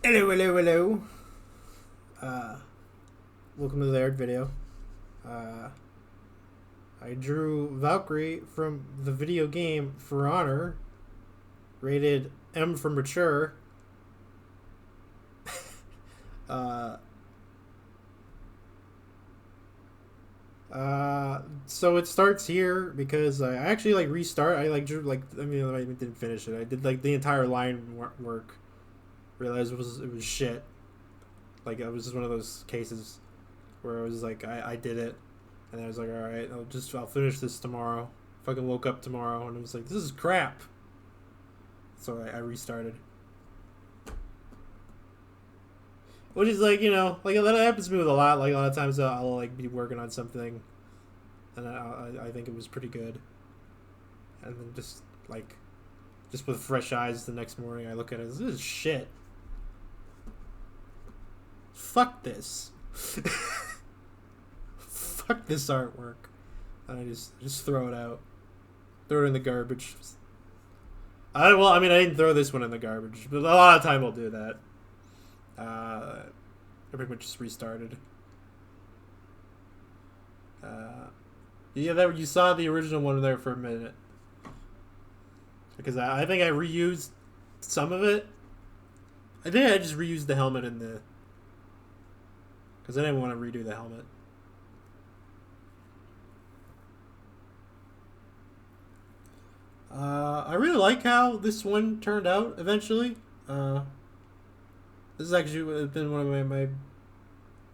Hello, hello, hello. Uh, Welcome to the aired video. Uh, I drew Valkyrie from the video game For Honor, rated M for mature. uh, so it starts here because I actually restart. I drew I didn't finish it. I did the entire line work. Realized it was shit. Like it was just one of those cases where I was like, I did it, and I was like, all right, I'll finish this tomorrow. Fucking woke up tomorrow and it was like, this is crap. So I restarted. Which is that happens to me with a lot. Like a lot of times I'll be working on something, and I think it was pretty good, and then just with fresh eyes the next morning I look at it, this is shit. Fuck this. Fuck this artwork. And I just throw it out. Throw it in the garbage. I didn't throw this one in the garbage, but a lot of time I'll do that. I pretty much just restarted. You saw the original one there for a minute. Because I think I reused some of it. I think I just reused the helmet in the... Because I didn't want to redo the helmet. I really like how this one turned out eventually. This has actually been one of my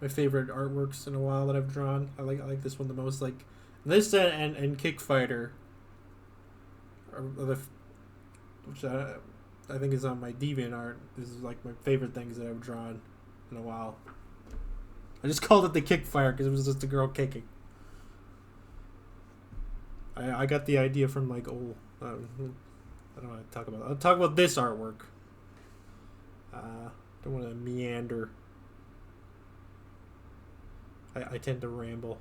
favorite artworks in a while that I've drawn. I like this one the most. Like this and Kick Fighter, which I think is on my DeviantArt. This is like my favorite things that I've drawn in a while. I just called it the Kick Fire because it was just a girl kicking. I got the idea from old. I don't want to talk about. I'll talk about this artwork. Don't want to meander. I tend to ramble.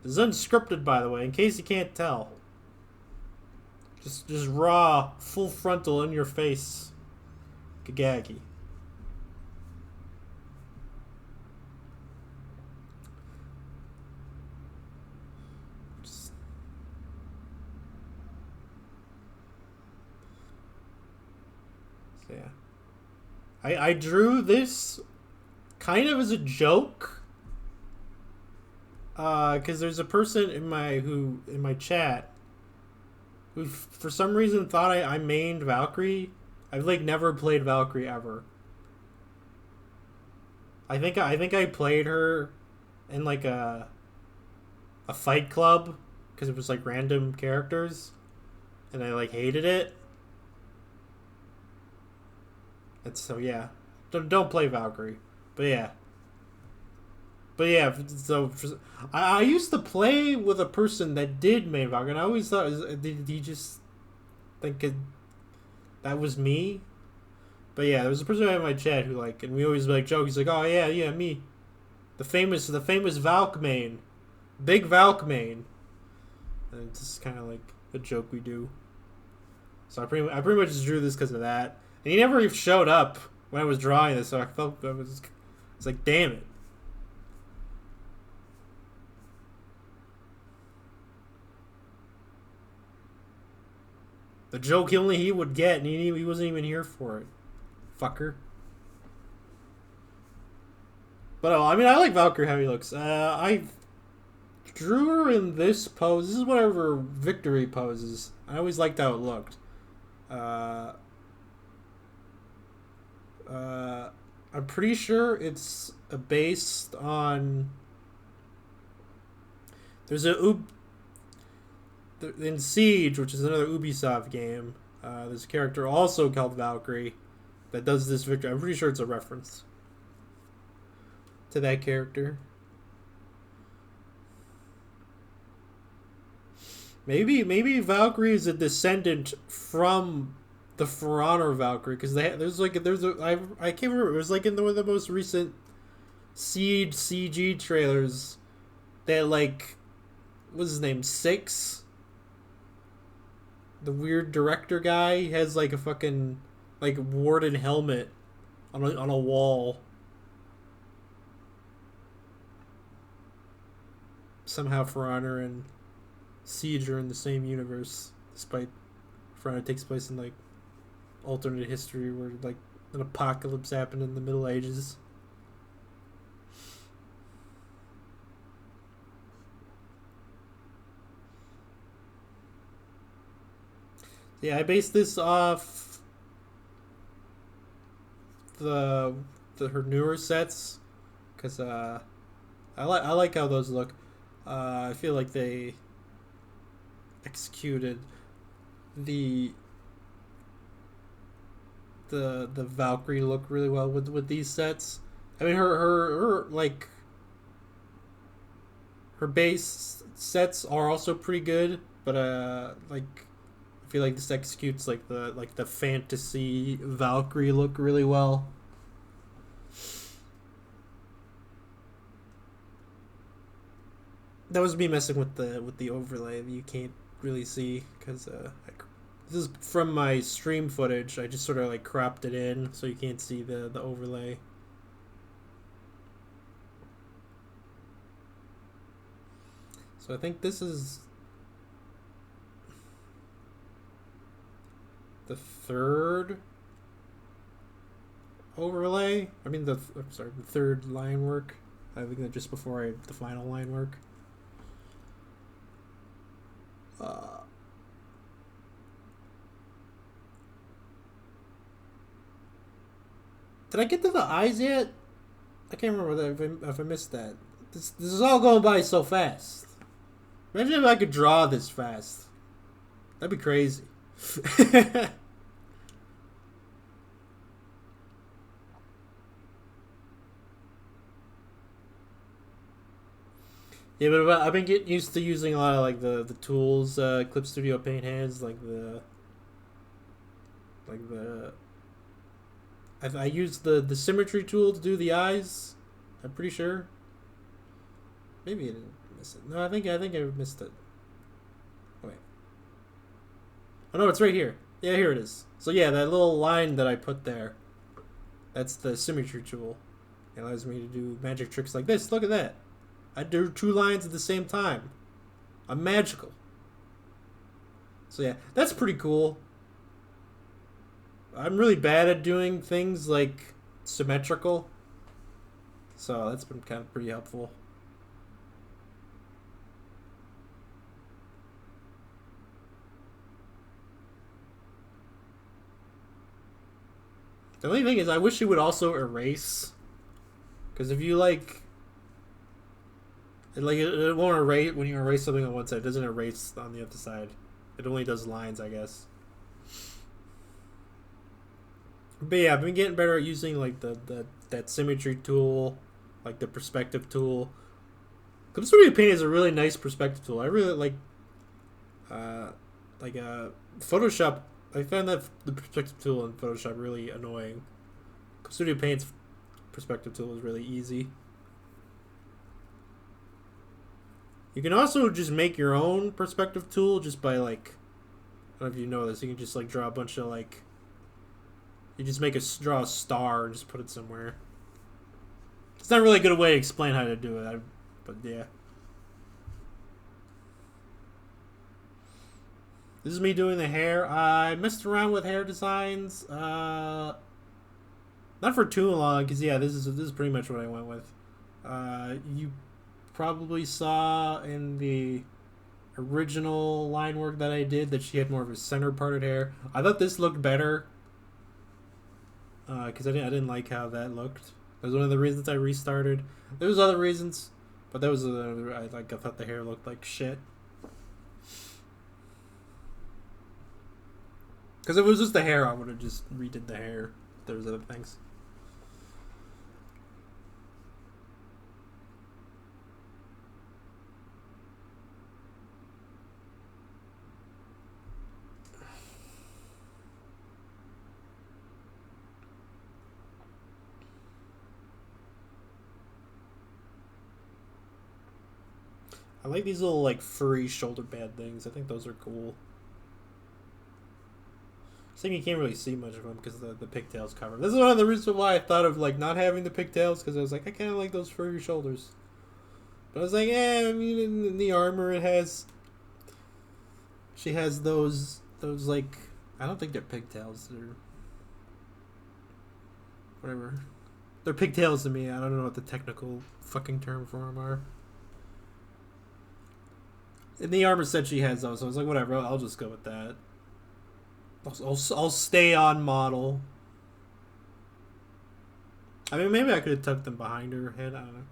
This is unscripted, by the way, in case you can't tell. Just raw, full frontal in your face. Gaagaagi. Yeah. I drew this kind of as a joke. Because there's a person in my chat who for some reason thought I mained Valkyrie. I've never played Valkyrie ever. I think I played her in a fight club because it was random characters, and I hated it. And so yeah, don't play Valkyrie. But yeah, so I used to play with a person that did main Valkyrie, and I always thought, did he just think that was me? But yeah, there was a person in my chat who and we always joke. He's like, oh yeah, me, the famous Valk main, big Valk main, and it's just kind of a joke we do. So I pretty much just drew this because of that. And he never even showed up when I was drawing this, so I felt it's like, damn it. The joke only he would get, and he wasn't even here for it. Fucker. But I like Valkyrie how he looks. I drew her in this pose. This is whatever Victory poses. I always liked how it looked. I'm pretty sure it's based on. There's in Siege, which is another Ubisoft game. There's a character also called Valkyrie that does this victory. I'm pretty sure it's a reference to that character. Maybe Valkyrie is a descendant from the For Honor Valkyrie, because I can't remember. It was in one of the most recent Siege CG trailers. That what's his name, Six, the weird director guy, has a fucking warden helmet on a wall. Somehow For Honor and Siege are in the same universe, despite For Honor takes place in like alternate history where like an apocalypse happened in the Middle Ages. Yeah, I based this off the her newer sets because I like how those look. I feel like they executed the the Valkyrie look really well with these sets. I mean, her like her base sets are also pretty good, but like I feel like this executes like the fantasy Valkyrie look really well. That was me messing with the overlay that you can't really see because this is from my stream footage. I just sort of like cropped it in so you can't see the overlay. So I think this is the third overlay. I mean I'm sorry, the third line work. I think that just before the final line work. Uh, did I get to the eyes yet? I can't remember if I missed that. This is all going by so fast. Imagine if I could draw this fast. That'd be crazy. Yeah, but I've been getting used to using a lot of like the tools, Clip Studio Paint hands, like the. I used the symmetry tool to do the eyes. I'm pretty sure. Maybe I didn't miss it. No, I think I missed it. Oh, wait. Oh no, it's right here. Yeah, here it is. So yeah, that little line that I put there. That's the symmetry tool. It allows me to do magic tricks like this. Look at that. I do two lines at the same time. I'm magical. So yeah, that's pretty cool. I'm really bad at doing things like symmetrical. So that's been kind of pretty helpful. The only thing is, I wish it would also erase. Because if you it won't erase when you erase something on one side. It doesn't erase on the other side. It only does lines, I guess. But yeah, I've been getting better at using like the that symmetry tool, like the perspective tool. Studio Paint is a really nice perspective tool. I really uh, like Photoshop. I found that the perspective tool in Photoshop really annoying. Studio Paint's perspective tool is really easy. You can also just make your own perspective tool just by like, I don't know if you know this. You can just like draw a bunch of like, you just draw a star and just put it somewhere. It's not really a good way to explain how to do it, but yeah. This is me doing the hair. I messed around with hair designs. Not for too long, because yeah, this is pretty much what I went with. You probably saw in the original line work that I did that she had more of a center parted hair. I thought this looked better because I didn't like how that looked. That was one of the reasons I restarted. There was other reasons, but that was I thought the hair looked like shit. Because if it was just the hair, I would have just redid the hair. There was other things. I like these little like furry shoulder pad things. I think those are cool. So you can't really see much of them because the pigtails cover. This is one of the reasons why I thought of like not having the pigtails, because I was like, I kind of like those furry shoulders. But I was like, I mean, in the armor it has. She has those like, I don't think they're pigtails. They're whatever. They're pigtails to me. I don't know what the technical fucking term for them are. In the armor set she has those, so I was like, whatever, I'll just go with that. I'll stay on model. I mean, maybe I could have tucked them behind her head. I don't know.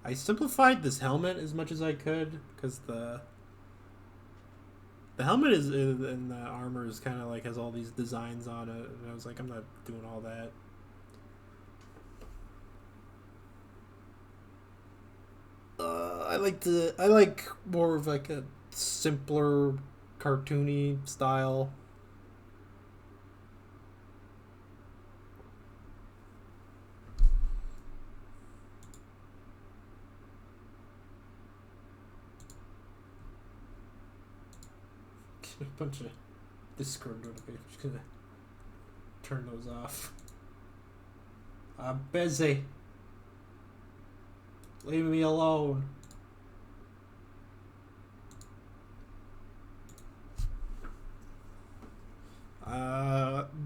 I simplified this helmet as much as I could because the helmet is in the armor is kind of like has all these designs on it, and I was like, I'm not doing all that. I like more of like a simpler, cartoony style. A bunch of Discord notifications. Just gonna turn those off. I'm busy. Leave me alone.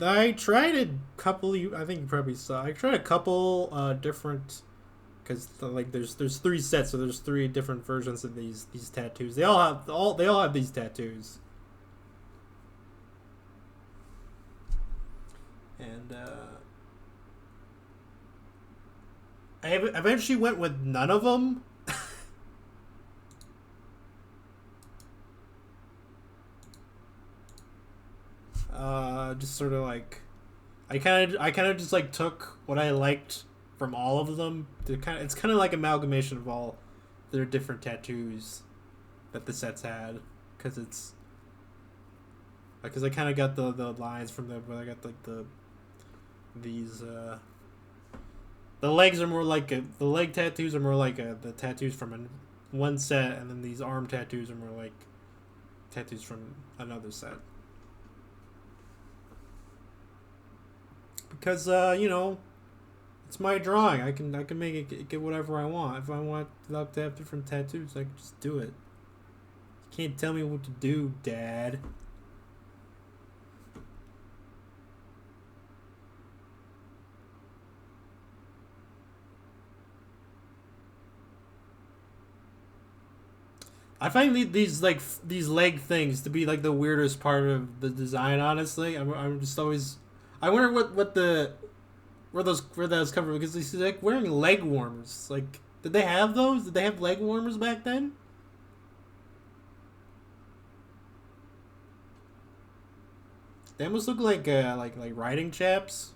I tried a couple. I think you probably saw. I tried a couple different, because like there's 3 sets, so there's 3 different versions of these tattoos. They all have these tattoos. And I eventually went with none of them. Just sort of like, I kind of just like took what I liked from all of them. It's kind of like amalgamation of all their different tattoos that the sets had, because it's because I kind of got the lines from them, but I got like the legs are more like the leg tattoos are more like the tattoos from one set, and then these arm tattoos are more like tattoos from another set. Because you know, it's my drawing. I can make it get whatever I want. If I want to have different tattoos, I can just do it. You can't tell me what to do, Dad. I find these leg things to be like the weirdest part of the design. Honestly, I'm just always, I wonder where those come from, because he's like wearing leg warmers. Like, did they have those? Did they have leg warmers back then? They almost look like riding chaps.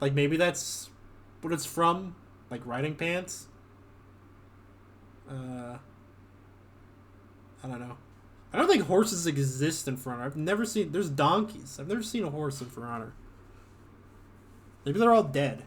Like maybe that's what it's from, like riding pants. Uh, I don't know. I don't think horses exist in For Honor. I've never seen. There's donkeys. I've never seen a horse in For Honor. Maybe they're all dead.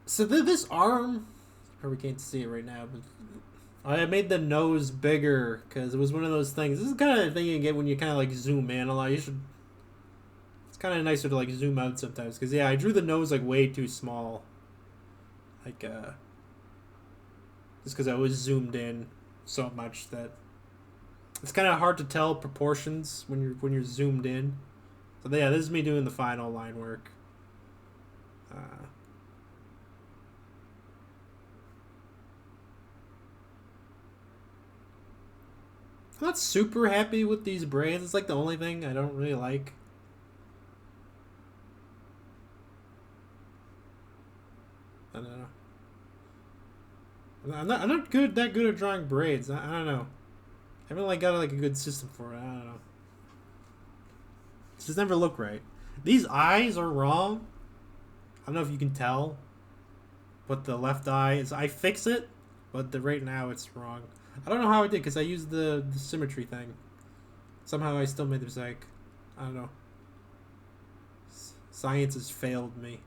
So this arm, you probably can't see it right now, but I made the nose bigger because it was one of those things. This is kind of the thing you get when you kind of like zoom in a lot. You should. It's kind of nicer to like zoom out sometimes, because yeah, I drew the nose like way too small. Like just because I was zoomed in so much that it's kind of hard to tell proportions when you're zoomed in. So yeah, this is me doing the final line work. I'm not super happy with these braids. It's like the only thing I don't really like. I don't know. I'm not that good at drawing braids. I don't know. I haven't like got like a good system for it. I don't know. It just never look right. These eyes are wrong. don't know if you can tell, but the left eye is. I fix it, but right now it's wrong. I don't know how I did because I used the symmetry thing. Somehow I still made the mistake. I don't know. Science has failed me.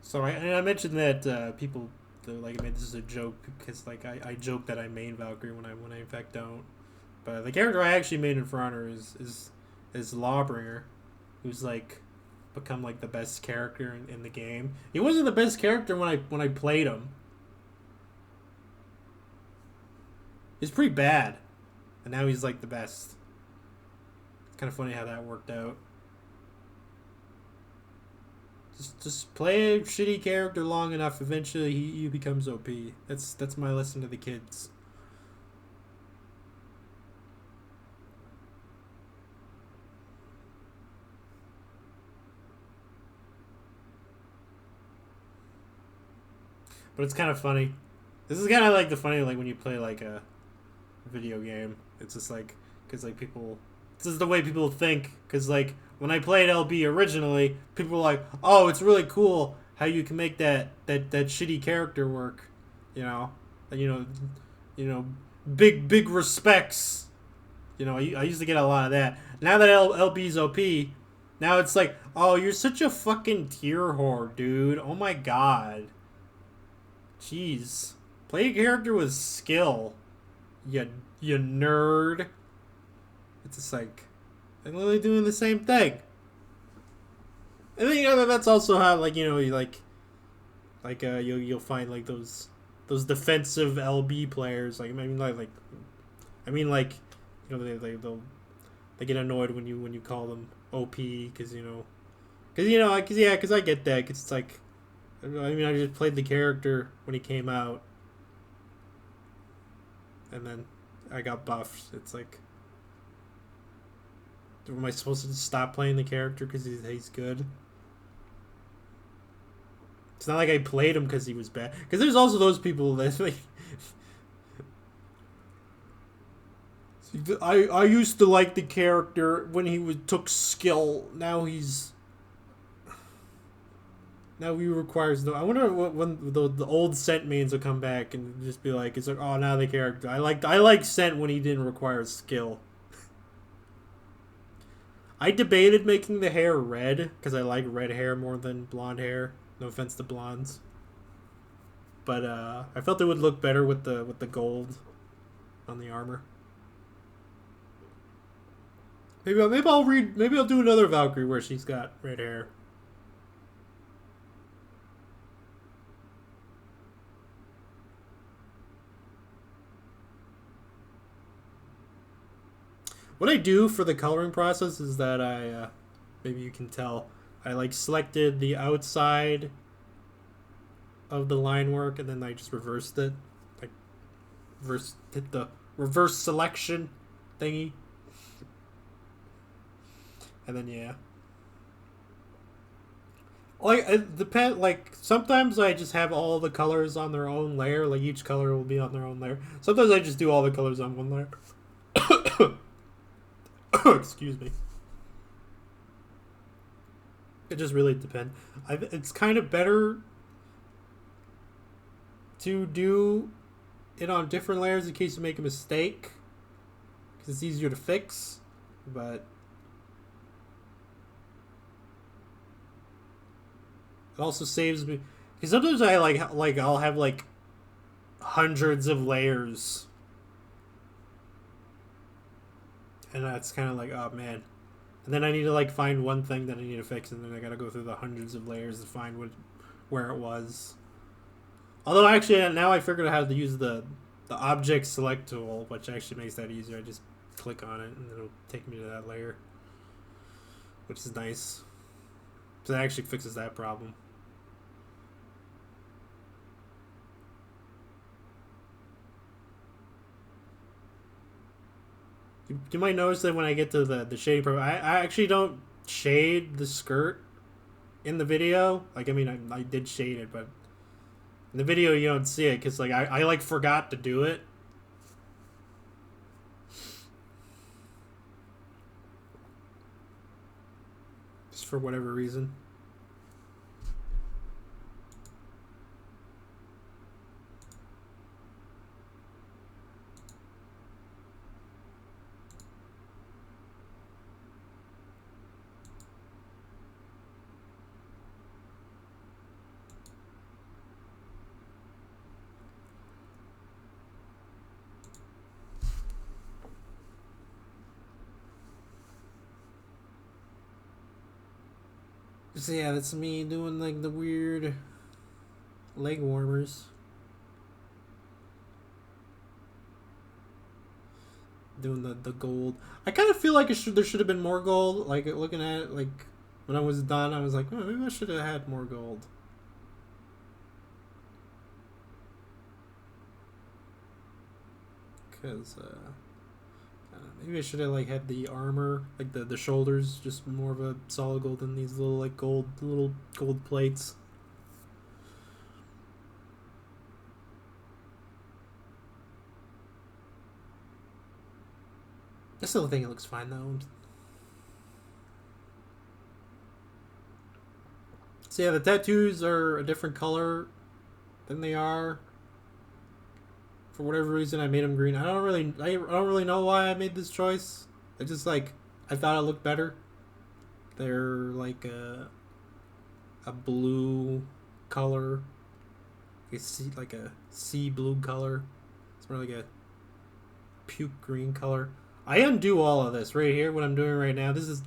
So I mentioned that people like made this as a joke because like I joke that I main Valkyrie when I in fact don't. But the character I actually made in Front is Lawbringer, who's like become like the best character in the game. He wasn't the best character when I played him. He's pretty bad, and now he's like the best. It's kind of funny how that worked out. Just play a shitty character long enough. Eventually, he becomes OP. That's my lesson to the kids. But it's kind of funny. This is kind of like the funny like when you play like a video game. It's just like because like people. This is the way people think. Because like when I played LB originally, people were like, "Oh, it's really cool how you can make that shitty character work." You know, and, you know, big respects. I used to get a lot of that. Now that LB's OP, now it's like, "Oh, you're such a fucking tier whore, dude. Oh my god." Jeez. Play a character with skill. You, you nerd. It's just like, they're literally doing the same thing. And then, that's also how, like, you you'll find, like, those defensive LB players. Like, they get annoyed when you call them OP, because I get that, because it's like, I just played the character when he came out, and then I got buffed. It's like, am I supposed to just stop playing the character because he's good? It's not like I played him because he was bad. Because there's also those people that like, I used to like the character when took skill. Now he requires no. I wonder when the old Scent mains will come back and just be like, it's like, oh, now the character I like Scent when he didn't require skill. I debated making the hair red because I like red hair more than blonde hair. No offense to blondes, but I felt it would look better with the gold on the armor. Maybe I'll do another Valkyrie where she's got red hair. What I do for the coloring process is that maybe you can tell, I like selected the outside of the line work and then I just reversed it, like hit the reverse selection thingy, and then yeah. Like it depend. Like sometimes I just have all the colors on their own layer. Like each color will be on their own layer. Sometimes I just do all the colors on one layer. Excuse me. It just really depends. It's kind of better to do it on different layers in case you make a mistake, because it's easier to fix. But it also saves me, because sometimes I like I'll have like hundreds of layers, and that's kind of like, oh man. And then I need to like find one thing that I need to fix, and then I gotta go through the hundreds of layers to find where it was. Although actually now I figured out how to use the object select tool, which actually makes that easier. I just click on it and it'll take me to that layer, which is nice. So that actually fixes that problem. You might notice that when I get to the shading part, I actually don't shade the skirt in the video. Like, I mean, I did shade it, but in the video you don't see it because like I like forgot to do it. Just for whatever reason. So yeah, that's me doing like the weird leg warmers. Doing the gold. I kind of feel like there should have been more gold. Like looking at it, like when I was done, I was like, oh, maybe I should have had more gold. Cause maybe I should have like had the armor, like the shoulders, just more of a solid gold than these little like little gold plates. I still think it looks fine though. So yeah, the tattoos are a different color than they are. For whatever reason, I made them green. I don't really know why I made this choice. I just like I thought it looked better. They're like a blue color, like a sea blue color. It's more like a puke green color. I undo all of this right here. What I'm doing right now. This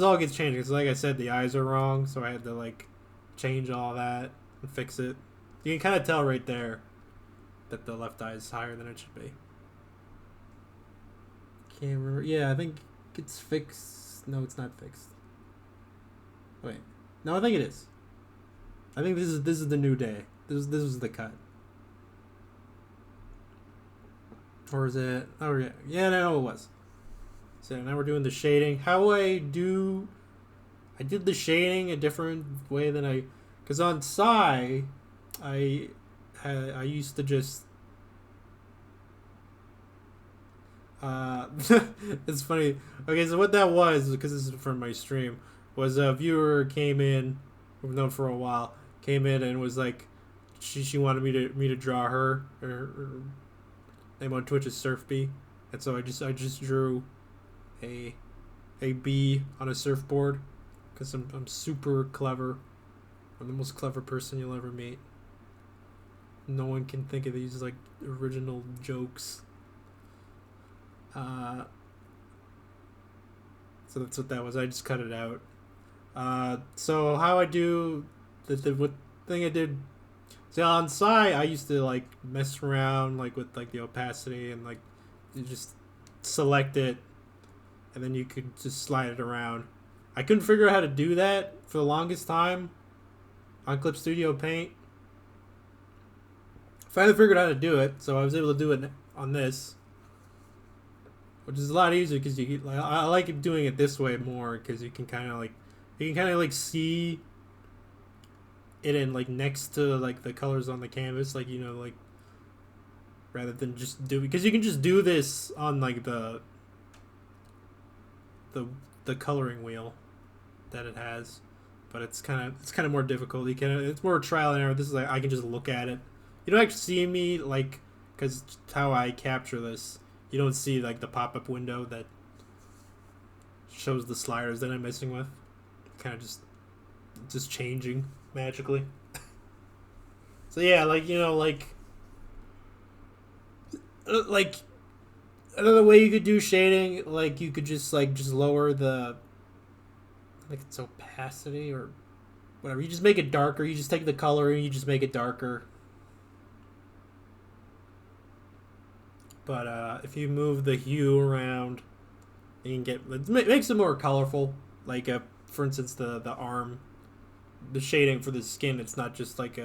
all gets changed because, like I said, the eyes are wrong. So I had to like change all that and fix it. You can kind of tell right there that the left eye is higher than it should be. Can't remember. Yeah, I think it's fixed. No, it's not fixed. Wait, no, I think it is. I think this is the new day. This was the cut. Or is it? Oh yeah, yeah, no, it was. So now we're doing the shading. How I did the shading a different way than because on Psy, I used to just it's funny. Okay, so what that was, because this is from my stream, was a viewer came in, we've known for a while, came in and was like, she wanted me to draw her. Her name on Twitch is SurfB, and so I just drew a bee on a surfboard because I'm super clever. I'm the most clever person you'll ever meet. No one can think of these like original jokes. So that's what that was. I just cut it out. So how I do what thing I did. So on Psy, I used to like mess around like with like the opacity and like you just select it, and then you could just slide it around. I couldn't figure out how to do that for the longest time on Clip Studio Paint. Finally figured out how to do it, so I was able to do it on this, which is a lot easier because I like doing it this way more because you can kind of like see it in like next to like the colors on the canvas, like like rather than just do, because you can just do this on like the coloring wheel that it has, but it's kind of more difficult. It's more trial and error. This is like I can just look at it. You don't actually see me like, because how I capture this, you don't see like the pop-up window that shows the sliders that I'm messing with. Kind of just changing magically. So yeah, like like another way you could do shading, like you could just lower the like its opacity or whatever. You just make it darker. You just take the color and you just make it darker. But if you move the hue around, you can get it makes it more colorful. Like for instance, the arm, the shading for the skin, it's not just like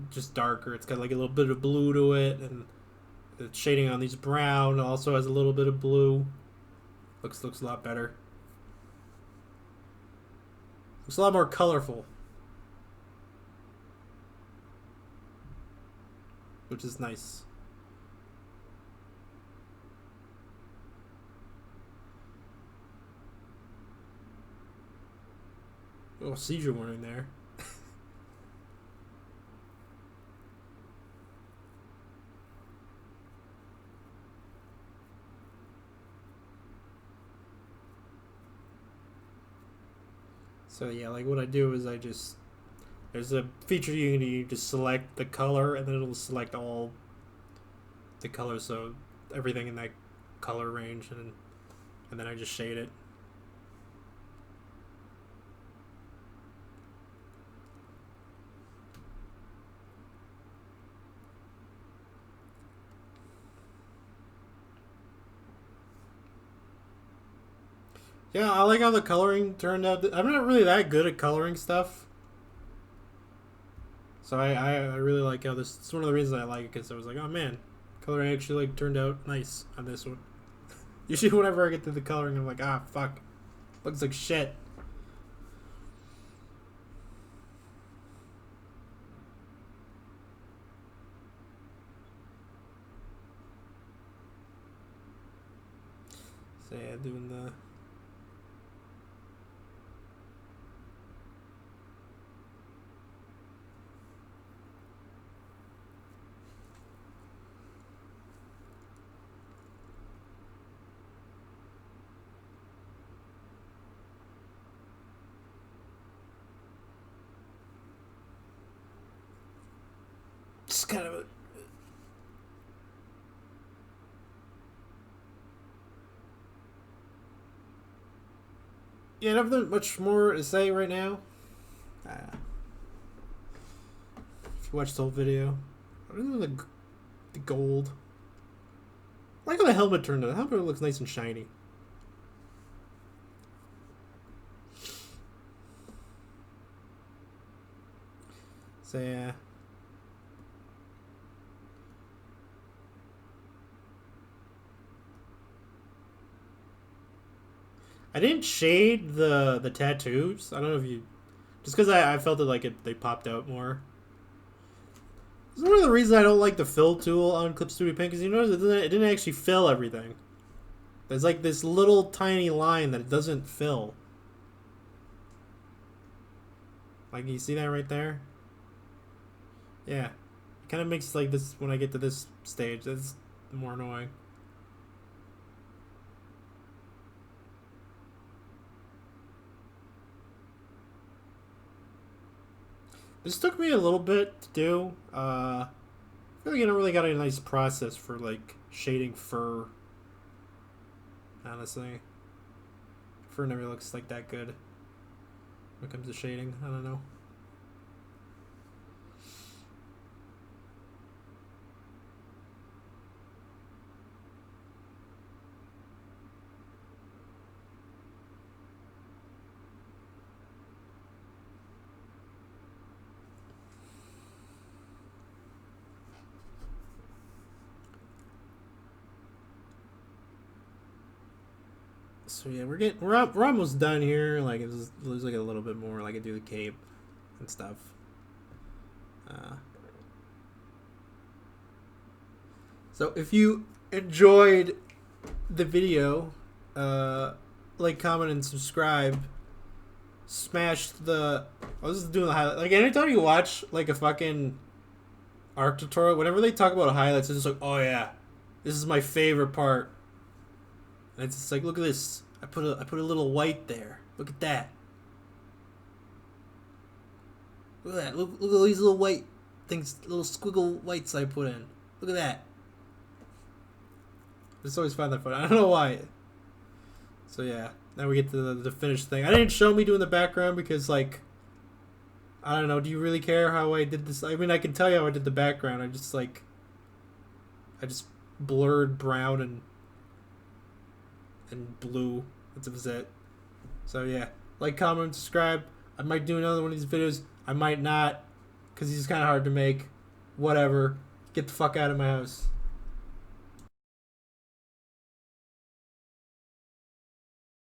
just darker. It's got like a little bit of blue to it, and the shading on these brown also has a little bit of blue. Looks a lot better. Looks a lot more colorful, which is nice. Oh, seizure warning there. So yeah, like what I do is there's a feature you just select the color and then it'll select all the colors, so everything in that color range, and then I just shade it. Yeah, I like how the coloring turned out. I'm not really that good at coloring stuff. So I really like how this. It's one of the reasons I like it, because I was like, oh man, coloring actually like turned out nice on this one. Usually whenever I get to the coloring, I'm like, ah, fuck, looks like shit. So yeah, doing the. Just kind of a. Yeah, nothing much more to say right now. If you watched the whole video, other than the gold, I like how the helmet turned out. The helmet looks nice and shiny. So yeah. I didn't shade the tattoos. I don't know if you, just because I felt it like they popped out more. It's one of the reasons I don't like the fill tool on Clip Studio Paint, because you notice it didn't actually fill everything. There's like this little tiny line that it doesn't fill. Like, you see that right there? Yeah. It kind of makes like this, when I get to this stage, that's more annoying. This took me a little bit to do. I feel like I don't really got a nice process for like shading fur. Honestly, fur never looks like that good when it comes to shading. I don't know. So yeah, we're almost done here. Like, there's like a little bit more. Like, I do the cape and stuff. So if you enjoyed the video, like, comment, and subscribe. Smash the. I was just doing the highlight. Like, anytime you watch like a fucking art tutorial, whenever they talk about highlights, it's just like, oh yeah, this is my favorite part. And it's just like, look at this. I put a little white there. Look at that. Look at that. Look at all these little white things, little squiggle whites I put in. Look at that. I just always find that funny. I don't know why. So yeah, now we get to the finished thing. I didn't show me doing the background because, like, I don't know. Do you really care how I did this? I mean, I can tell you how I did the background. I just blurred brown and blue. That's it. So yeah, like, comment, subscribe. I might do another one of these videos. I might not, because he's kind of hard to make. Whatever. Get the fuck out of my house.